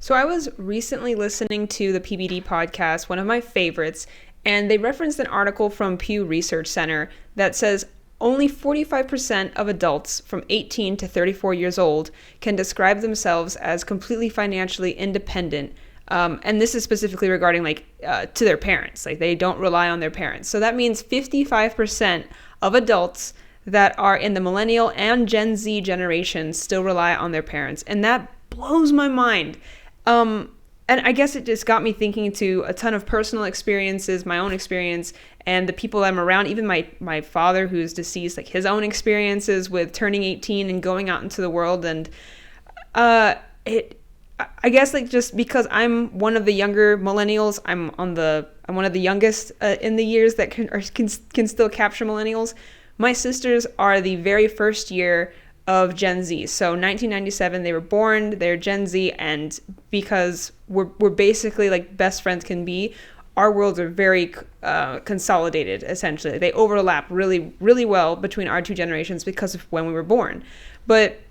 So I was recently listening to the PBD podcast, one of my favorites, and they referenced an article from Pew Research Center that says only 45% of adults from 18 to 34 years old can describe themselves as completely financially independent. And this is specifically regarding to their parents. Like they don't rely on their parents. So that means 55% of adults that are in the millennial and Gen Z generations still rely on their parents. And that blows my mind. And I guess it just got me thinking to a ton of personal experiences, my own experience, and the people I'm around, even my father who's deceased, like his own experiences with turning 18 and going out into the world. And I guess like just because I'm one of the younger millennials, I'm one of the youngest in the years that can still capture millennials. My sisters are the very first year of Gen Z. So 1997, they were born, they're Gen Z, and because we're basically like best friends can be, our worlds are very consolidated, essentially. They overlap really, really well between our two generations because of when we were born. But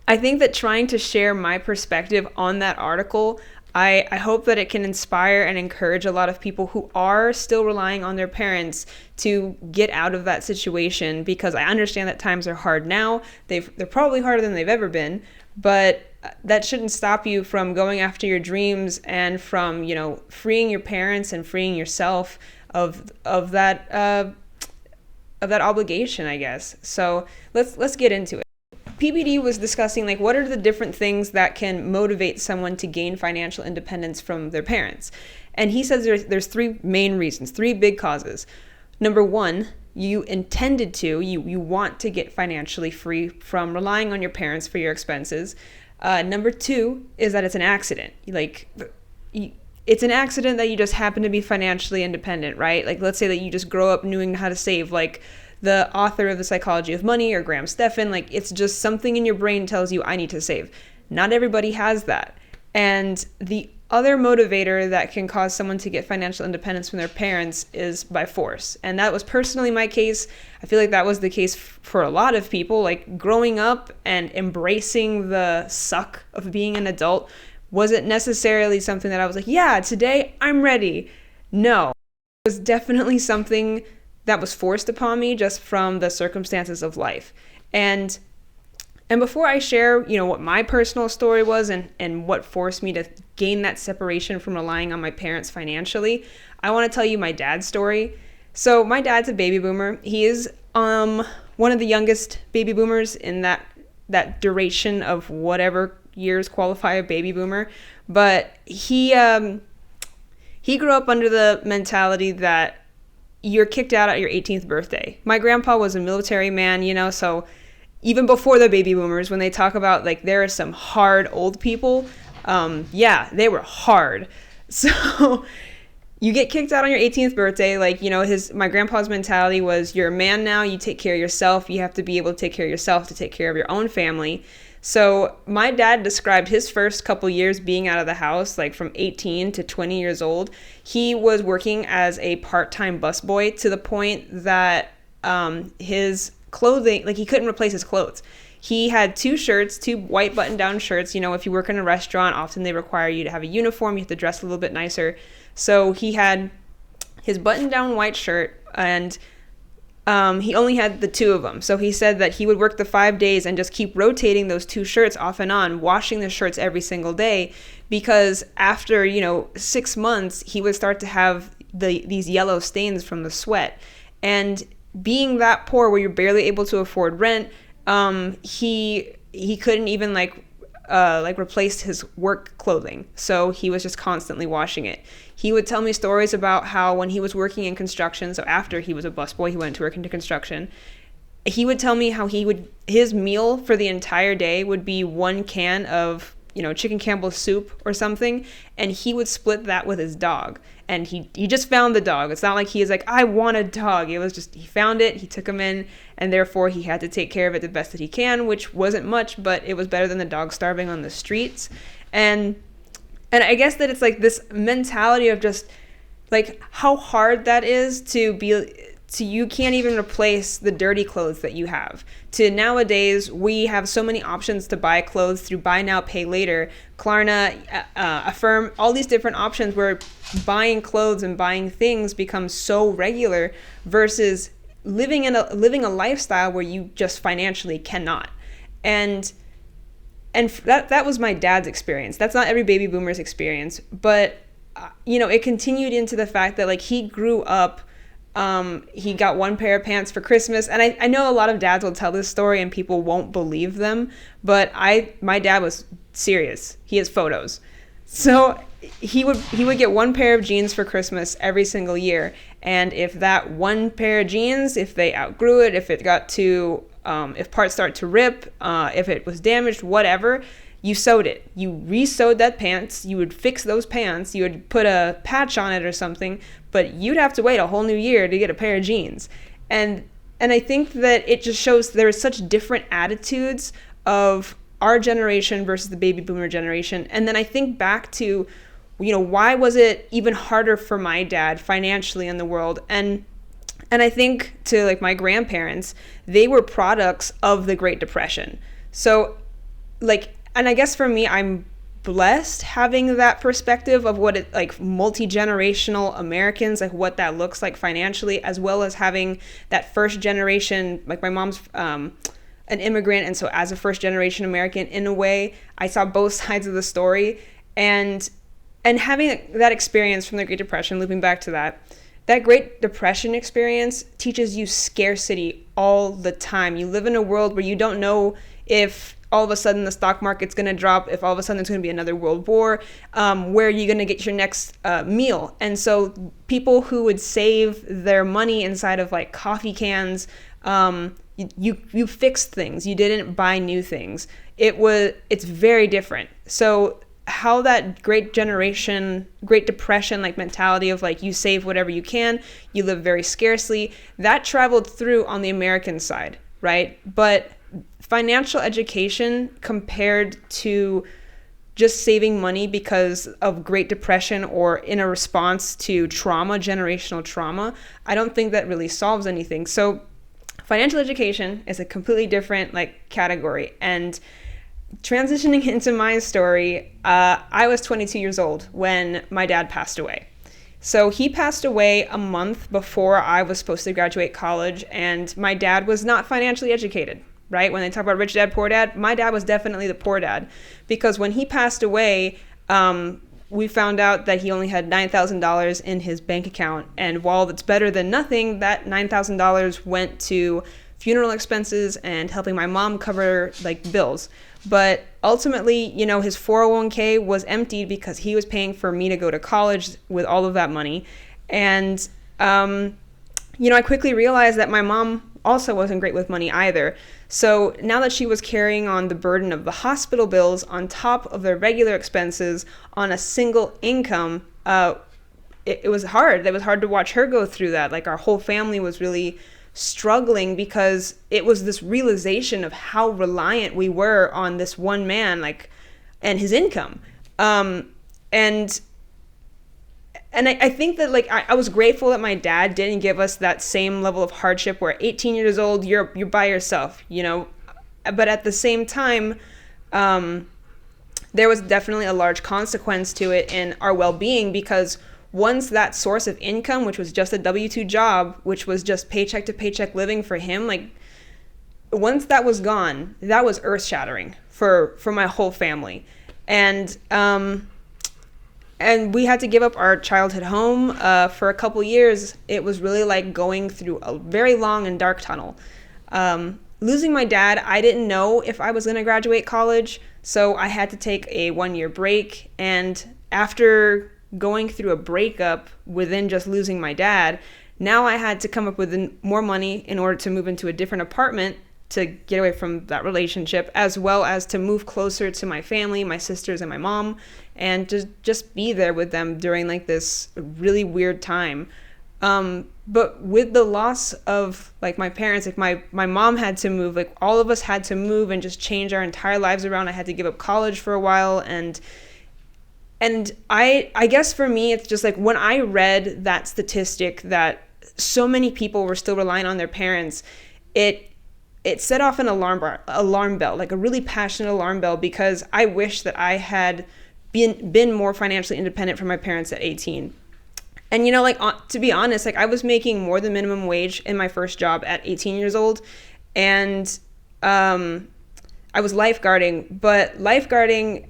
I think that trying to share my perspective on that article, I hope that it can inspire and encourage a lot of people who are still relying on their parents to get out of that situation, because I understand that times are hard now. They're probably harder than they've ever been, but that shouldn't stop you from going after your dreams and from, freeing your parents and freeing yourself of that obligation, I guess. So let's get into it. PBD was discussing what are the different things that can motivate someone to gain financial independence from their parents. And he says there's three main reasons, three big causes. Number one, you want to get financially free from relying on your parents for your expenses. Number two is that it's an accident. It's an accident that you just happen to be financially independent, right? Like, let's say that you just grow up knowing how to save, like the author of The Psychology of Money or Graham Stephan, it's just something in your brain tells you, I need to save. Not everybody has that. And the other motivator that can cause someone to get financial independence from their parents is by force. And that was personally my case. I feel like that was the case for a lot of people. Growing up and embracing the suck of being an adult wasn't necessarily something that I was like, yeah, today I'm ready. No, it was definitely something that was forced upon me just from the circumstances of life. And before I share, what my personal story was and what forced me to gain that separation from relying on my parents financially, I want to tell you my dad's story. So my dad's a baby boomer. He is one of the youngest baby boomers in that duration of whatever years qualify a baby boomer. But he grew up under the mentality that you're kicked out at your 18th birthday. My grandpa was a military man, so even before the baby boomers, when they talk about there are some hard old people, they were hard. So you get kicked out on your 18th birthday. My grandpa's mentality was, you're a man now, you take care of yourself. You have to be able to take care of yourself to take care of your own family. So my dad described his first couple years being out of the house, from 18 to 20 years old. He was working as a part-time busboy to the point that his clothing, he couldn't replace his clothes. He had two white button-down shirts. If you work in a restaurant, often they require you to have a uniform. You have to dress a little bit nicer. So he had his button-down white shirt, and he only had the two of them. So he said that he would work the 5 days and just keep rotating those two shirts off and on, washing the shirts every single day, because after, 6 months, he would start to have these yellow stains from the sweat. And being that poor, where you're barely able to afford rent, he couldn't even replace his work clothing. So he was just constantly washing it. He would tell me stories about how when he was working in construction, so after he was a busboy, he went to work into construction. He would tell me how his meal for the entire day would be one can of, chicken Campbell's soup or something, and he would split that with his dog. And he just found the dog. It's not like he is I want a dog. It was just, he found it, he took him in, and therefore he had to take care of it the best that he can, which wasn't much, but it was better than the dog starving on the streets. And I guess that it's this mentality of just how hard that is to to you can't even replace the dirty clothes that you have, to nowadays we have so many options to buy clothes through buy now, pay later, Klarna, Affirm, all these different options where buying clothes and buying things becomes so regular versus living a lifestyle where you just financially cannot. And that was my dad's experience. That's not every baby boomer's experience, but it continued into the fact that like he grew up, he got one pair of pants for Christmas. And I know a lot of dads will tell this story and people won't believe them, but my dad was serious. He has photos. So he would get one pair of jeans for Christmas every single year. And if that one pair of jeans, if they outgrew it, if it got to, if parts start to rip, if it was damaged, whatever, you sewed it. You re-sewed that pants. You would fix those pants. You would put a patch on it or something, but you'd have to wait a whole new year to get a pair of jeans. And I think that it just shows there are such different attitudes of our generation versus the baby boomer generation. And then I think back to, why was it even harder for my dad financially in the world? And I think to like my grandparents, they were products of the Great Depression. So like, and I guess for me, I'm blessed having that perspective of what it like multi-generational Americans, like what that looks like financially, as well as having that first generation, like my mom's an immigrant. And so as a first generation American, in a way, I saw both sides of the story, and having that experience from the Great Depression, looping back to that Great Depression experience teaches you scarcity all the time. You live in a world where you don't know if all of a sudden the stock market's going to drop, if all of a sudden there's going to be another world war, where you're going to get your next meal. And so people who would save their money inside of like coffee cans, you fixed things. You didn't buy new things. It's very different. So how that Great Depression like mentality of like you save whatever you can, you live very scarcely, that traveled through on the American side, right? But financial education compared to just saving money because of Great Depression or in a response to trauma, generational trauma, I don't think that really solves anything. So financial education is a completely different like category. And transitioning into my story, I was 22 years old when my dad passed away. So he passed away a month before I was supposed to graduate college, and my dad was not financially educated, right? When they talk about rich dad, poor dad, my dad was definitely the poor dad, because when he passed away, we found out that he only had $9,000 in his bank account. And while that's better than nothing, that $9,000 went to funeral expenses and helping my mom cover like bills. But ultimately, his 401k was emptied because he was paying for me to go to college with all of that money. And, I quickly realized that my mom also wasn't great with money either. So now that she was carrying on the burden of the hospital bills on top of their regular expenses on a single income, it was hard. It was hard to watch her go through that. Like our whole family was really struggling because it was this realization of how reliant we were on this one man, like, and his income. And I think that like I was grateful that my dad didn't give us that same level of hardship where 18 years old you're by yourself, but at the same time there was definitely a large consequence to it in our well-being, because once that source of income, which was just a W-2 job, which was just paycheck to paycheck living for him, like once that was gone, that was earth-shattering for my whole family. And we had to give up our childhood home for a couple years. It was really like going through a very long and dark tunnel. Losing my dad, I didn't know if I was going to graduate college, so I had to take a 1-year break. And after going through a breakup within just losing my dad, now I had to come up with more money in order to move into a different apartment to get away from that relationship, as well as to move closer to my family, my sisters and my mom, and just be there with them during like this really weird time. But with the loss of like my parents, like my mom had to move, like all of us had to move and just change our entire lives around. I had to give up college for a while, and I guess for me, it's just like when I read that statistic that so many people were still relying on their parents, it set off an alarm bell, like a really passionate alarm bell, because I wish that I had been more financially independent from my parents at 18. And, you know, like, to be honest, like, I was making more than minimum wage in my first job at 18 years old. And I was lifeguarding, but lifeguarding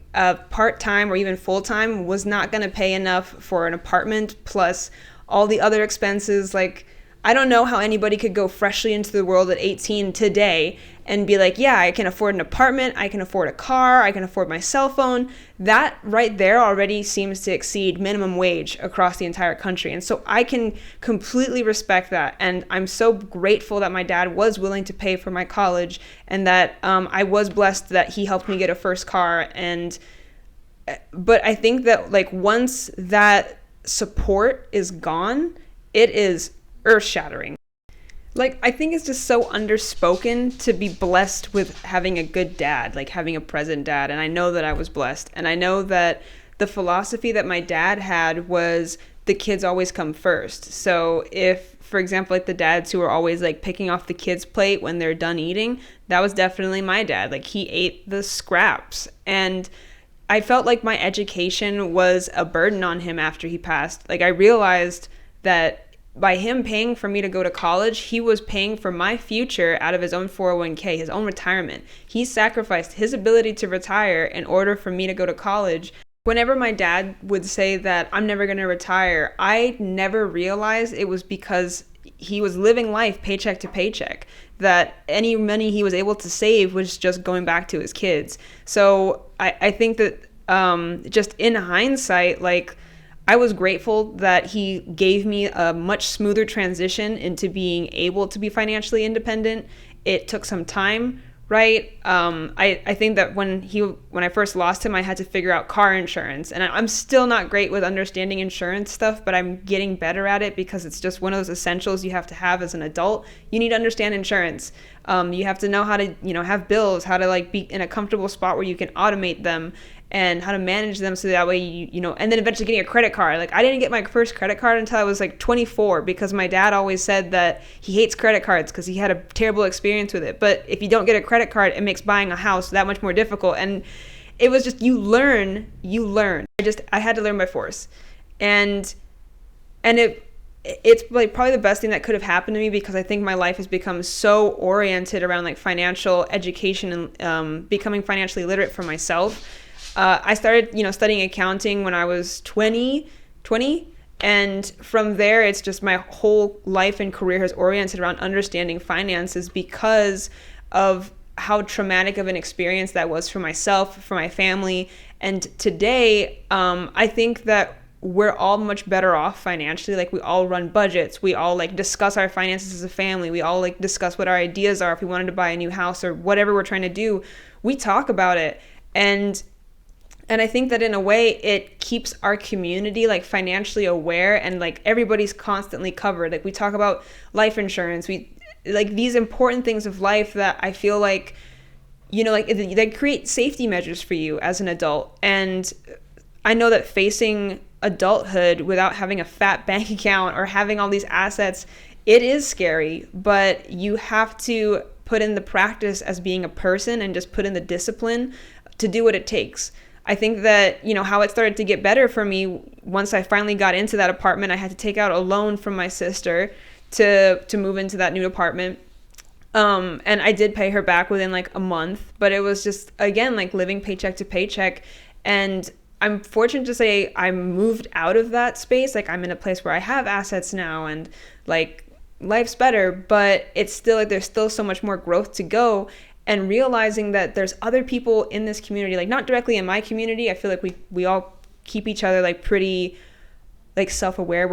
part-time or even full-time was not going to pay enough for an apartment, plus all the other expenses. Like, I don't know how anybody could go freshly into the world at 18 today and be like, yeah, I can afford an apartment, I can afford a car, I can afford my cell phone. That right there already seems to exceed minimum wage across the entire country. And so I can completely respect that. And I'm so grateful that my dad was willing to pay for my college, and that I was blessed that he helped me get a first car. But I think that, like, once that support is gone, it is earth-shattering. Like, I think it's just so underspoken to be blessed with having a good dad, like having a present dad. And I know that I was blessed. And I know that the philosophy that my dad had was the kids always come first. So if, for example, like the dads who are always like picking off the kids' plate when they're done eating, that was definitely my dad. Like, he ate the scraps. And I felt like my education was a burden on him after he passed. Like, I realized that by him paying for me to go to college, he was paying for my future out of his own 401k, his own retirement. He sacrificed his ability to retire in order for me to go to college. Whenever my dad would say that I'm never going to retire, I never realized it was because he was living life paycheck to paycheck, that any money he was able to save was just going back to his kids. So I think that just in hindsight, like, I was grateful that he gave me a much smoother transition into being able to be financially independent. It took some time, right? I think that when I first lost him, I had to figure out car insurance, and I'm still not great with understanding insurance stuff, but I'm getting better at it because it's just one of those essentials you have to have as an adult. You need to understand insurance. You have to know how to, have bills, how to like be in a comfortable spot where you can automate them, and how to manage them so that way and then eventually getting a credit card. Like, I didn't get my first credit card until I was like 24, because my dad always said that he hates credit cards because he had a terrible experience with it. But if you don't get a credit card, it makes buying a house that much more difficult. And it was just, you learn. I had to learn by force. And it's like probably the best thing that could have happened to me, because I think my life has become so oriented around like financial education and becoming financially literate for myself. I started, studying accounting when I was 20, and from there, it's just my whole life and career has oriented around understanding finances because of how traumatic of an experience that was for myself, for my family. And today, I think that we're all much better off financially. Like, we all run budgets. We all like discuss our finances as a family. We all like discuss what our ideas are. If we wanted to buy a new house or whatever we're trying to do, we talk about it. And I think that in a way it keeps our community like financially aware, and like everybody's constantly covered. Like, we talk about life insurance, we like these important things of life that I feel like, like they create safety measures for you as an adult. And I know that facing adulthood without having a fat bank account or having all these assets, it is scary, but you have to put in the practice as being a person and just put in the discipline to do what it takes. I think that, how it started to get better for me once I finally got into that apartment, I had to take out a loan from my sister to move into that new apartment. And I did pay her back within like a month, but it was just, again, like living paycheck to paycheck. And I'm fortunate to say I moved out of that space. Like, I'm in a place where I have assets now and like life's better, but it's still like there's still so much more growth to go. And realizing that there's other people in this community, like not directly in my community. I feel like we all keep each other like pretty like self-aware.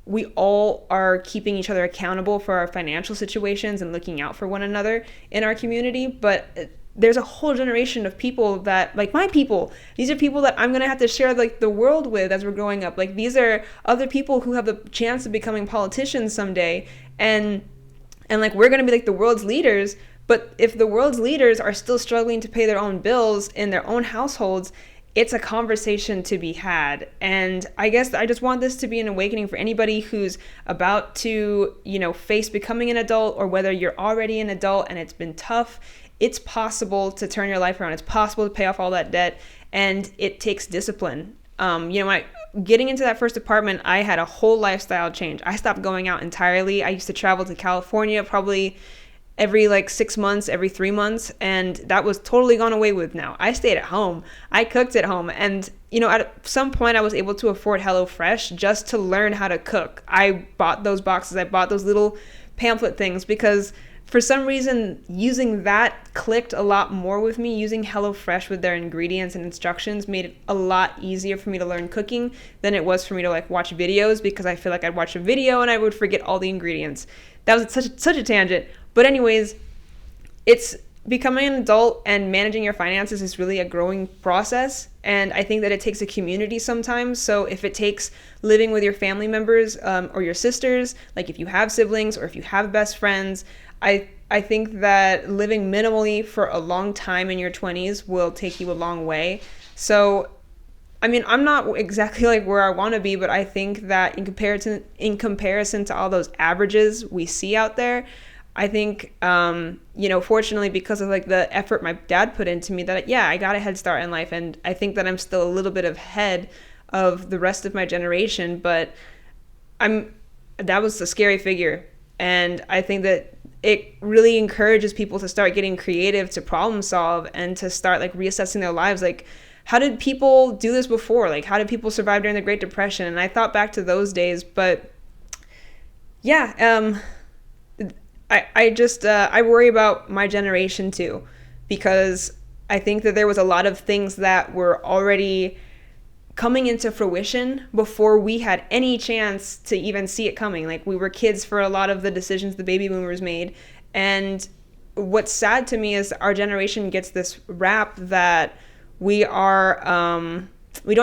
We all are keeping each other accountable for our financial situations and looking out for one another in our community. But there's a whole generation of people that, like my people, these are people that I'm going to have to share like the world with as we're growing up. Like, these are other people who have the chance of becoming politicians someday. And like, we're going to be like the world's leaders. But if the world's leaders are still struggling to pay their own bills in their own households, it's a conversation to be had. And I guess I just want this to be an awakening for anybody who's about to, face becoming an adult, or whether you're already an adult and it's been tough. It's possible to turn your life around. It's possible to pay off all that debt, and it takes discipline. Getting into that first apartment, I had a whole lifestyle change. I stopped going out entirely. I used to travel to California probably every 6 months, every 3 months, and that was totally gone away with now. I stayed at home. I cooked at home, and at some point I was able to afford HelloFresh just to learn how to cook. I bought those boxes. I bought those little pamphlet things because for some reason using that clicked a lot more with me. Using HelloFresh with their ingredients and instructions made it a lot easier for me to learn cooking than it was for me to watch videos, because I feel like I'd watch a video and I would forget all the ingredients. That was such a tangent. But anyways, it's becoming an adult and managing your finances is really a growing process. And I think that it takes a community sometimes. So if it takes living with your family members or your sisters, if you have siblings or if you have best friends, I think that living minimally for a long time in your 20s will take you a long way. So, I'm not exactly where I want to be, but I think that in comparison to all those averages we see out there, I think, fortunately, because of the effort my dad put into me, that, I got a head start in life. And I think that I'm still a little bit ahead of the rest of my generation, but that was a scary figure. And I think that it really encourages people to start getting creative, to problem solve, and to start reassessing their lives. How did people do this before? How did people survive during the Great Depression? And I thought back to those days, but I worry about my generation too, because I think that there was a lot of things that were already coming into fruition before we had any chance to even see it coming. We were kids for a lot of the decisions the baby boomers made. And what's sad to me is our generation gets this rap that we don't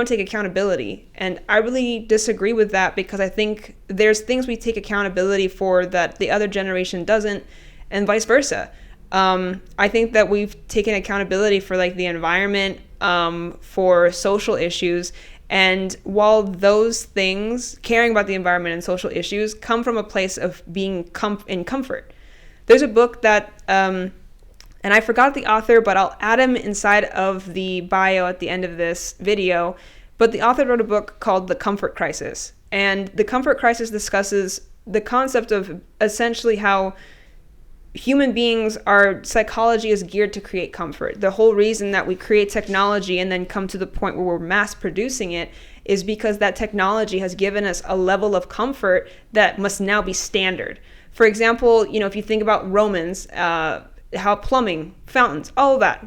take accountability. And I really disagree with that, because I think there's things we take accountability for that the other generation doesn't, and vice versa. I think that we've taken accountability for the environment, for social issues. And while those things, caring about the environment and social issues, come from a place of being in comfort. There's a book that, and I forgot the author, but I'll add him inside of the bio at the end of this video. But the author wrote a book called The Comfort Crisis. And The Comfort Crisis discusses the concept of essentially how human beings, our psychology is geared to create comfort. The whole reason that we create technology and then come to the point where we're mass producing it is because that technology has given us a level of comfort that must now be standard. For example, if you think about Romans, how plumbing, fountains, all of that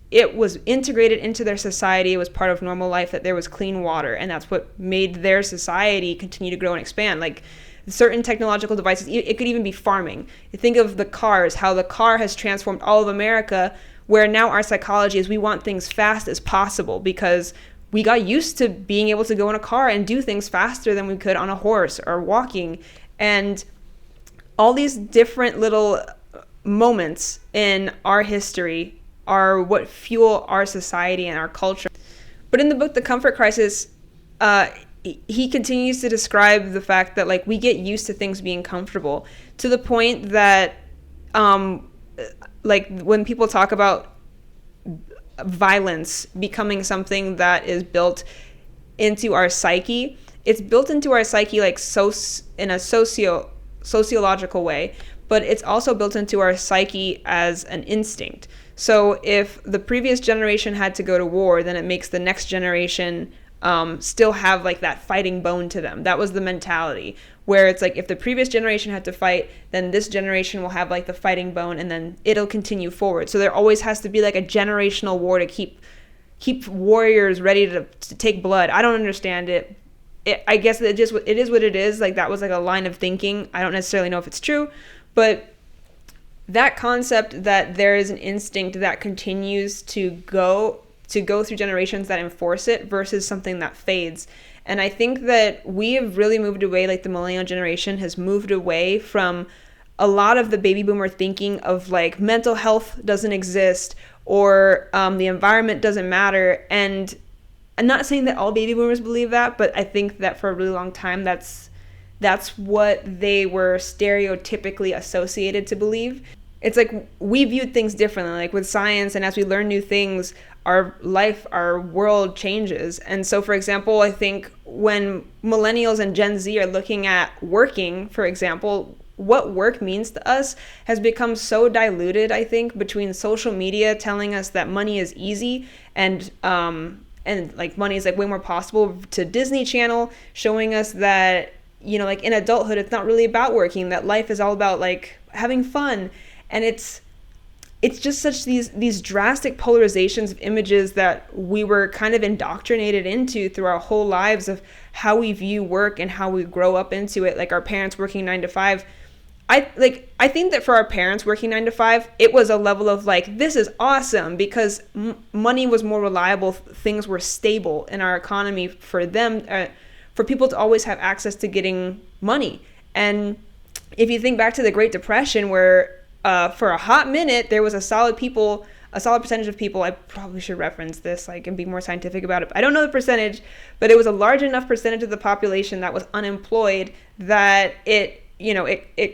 it was integrated into their society. It was part of normal life that there was clean water, and that's what made their society continue to grow and expand. Certain technological devices, it could even be farming. You think of the cars, how the car has transformed all of America, where now our psychology is we want things fast as possible, because we got used to being able to go in a car and do things faster than we could on a horse or walking. And all these different little moments in our history are what fuel our society and our culture. But in the book, The Comfort Crisis, he continues to describe the fact that we get used to things being comfortable, to the point that when people talk about violence becoming something that is built into our psyche, it's built into our psyche in a sociological way, but it's also built into our psyche as an instinct. So if the previous generation had to go to war, then it makes the next generation still have that fighting bone to them. That was the mentality, where it's if the previous generation had to fight, then this generation will have the fighting bone, and then it'll continue forward. So there always has to be a generational war to keep warriors ready to take blood. I don't understand it. I guess it is what it is. That was a line of thinking. I don't necessarily know if it's true, but that concept that there is an instinct that continues to go through generations that enforce it versus something that fades. And I think that we have really moved away, the millennial generation has moved away from a lot of the baby boomer thinking of like mental health doesn't exist, or the environment doesn't matter. And I'm not saying that all baby boomers believe that, but I think that for a really long time, that's what they were stereotypically associated to believe. It's like we viewed things differently, like with science, and as we learn new things, our life, our world changes. And so, for example, I think when millennials and Gen Z are looking at working, for example, what work means to us has become so diluted, I think, between social media telling us that money is easy and like money is like way more possible, to Disney Channel showing us that, you know, like in adulthood, it's not really about working, that life is all about like having fun. And it's just such these drastic polarizations of images that we were kind of indoctrinated into through our whole lives of how we view work and how we grow up into it. Like our parents working 9 to 5. I think that for our parents working 9 to 5, it was a level of like, this is awesome, because money was more reliable. Things were stable in our economy for them, for people to always have access to getting money. And if you think back to the Great Depression, where for a hot minute there was a solid percentage of people, I probably should reference this like and be more scientific about it, I don't know the percentage, but it was a large enough percentage of the population that was unemployed that it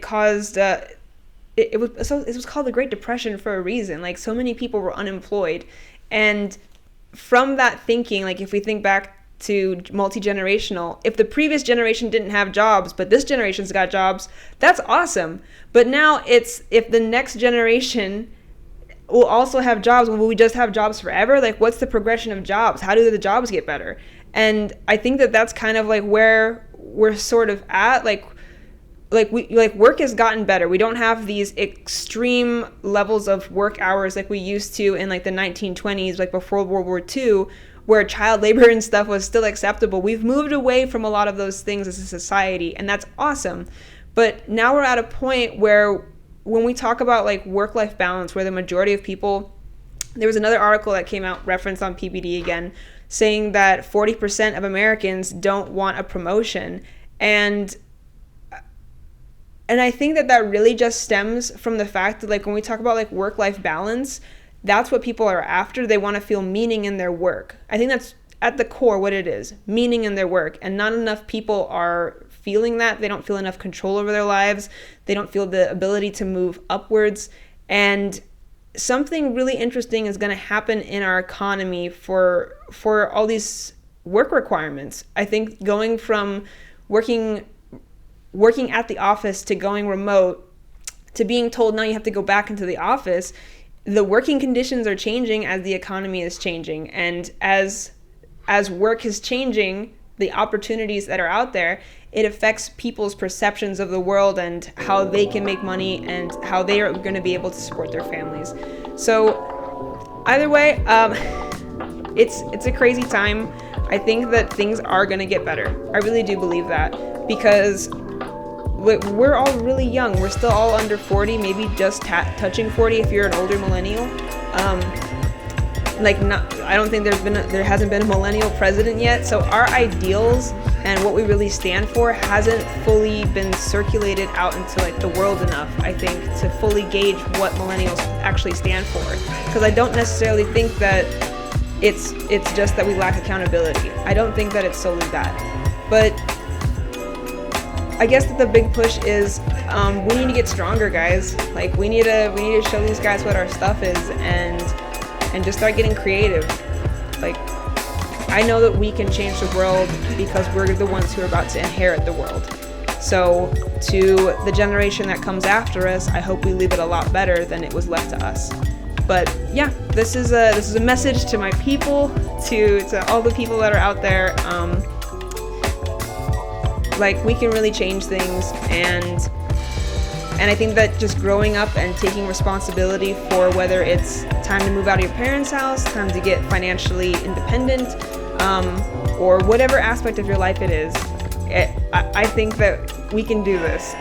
caused it was called the Great Depression for a reason. Like, so many people were unemployed. And from that thinking, like if we think back to multi-generational, if the previous generation didn't have jobs but this generation's got jobs, that's awesome. But now it's, if the next generation will also have jobs, will we just have jobs forever? Like, what's the progression of jobs? How do the jobs get better? And I think that that's kind of like where we're sort of at. Like work has gotten better. We don't have these extreme levels of work hours like we used to in like the 1920s, like before World War II, where child labor and stuff was still acceptable. We've moved away from a lot of those things as a society, and that's awesome. But now we're at a point where when we talk about like work-life balance, where the majority of people, there was another article that came out, referenced on PBD again, saying that 40% of Americans don't want a promotion. And I think that really just stems from the fact that, like, when we talk about like work-life balance, that's what people are after. They want to feel meaning in their work. I think that's at the core what it is, meaning in their work. And not enough people are feeling that. They don't feel enough control over their lives. They don't feel the ability to move upwards. And something really interesting is going to happen in our economy for all these work requirements. I think going from working at the office to going remote to being told now you have to go back into the office, the working conditions are changing as the economy is changing. And as work is changing, the opportunities that are out there, it affects people's perceptions of the world and how they can make money and how they are going to be able to support their families. So either way, it's a crazy time. I think that things are going to get better. I really do believe that, because we're all really young. We're still all under 40, maybe just touching 40 if you're an older millennial. I don't think there hasn't been a millennial president yet. So our ideals and what we really stand for hasn't fully been circulated out into like the world enough, I think, to fully gauge what millennials actually stand for. Because I don't necessarily think that it's just that we lack accountability. I don't think that it's solely that. But I guess that the big push is we need to get stronger, guys. Like, we need to show these guys what our stuff is and just start getting creative. Like, I know that we can change the world because we're the ones who are about to inherit the world. So to the generation that comes after us, I hope we leave it a lot better than it was left to us. But yeah, this is a message to my people, to all the people that are out there. Like, we can really change things, and I think that just growing up and taking responsibility for whether it's time to move out of your parents' house, time to get financially independent, or whatever aspect of your life it is, I think that we can do this.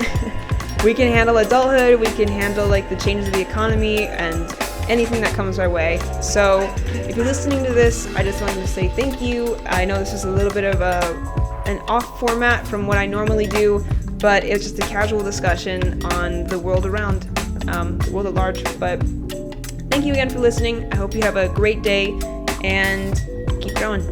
We can handle adulthood, we can handle like the changes of the economy and anything that comes our way. So if you're listening to this, I just wanted to say thank you. I know this is a little bit of an off format from what I normally do, but it was just a casual discussion on the world around, the world at large. But thank you again for listening. I hope you have a great day and keep growing.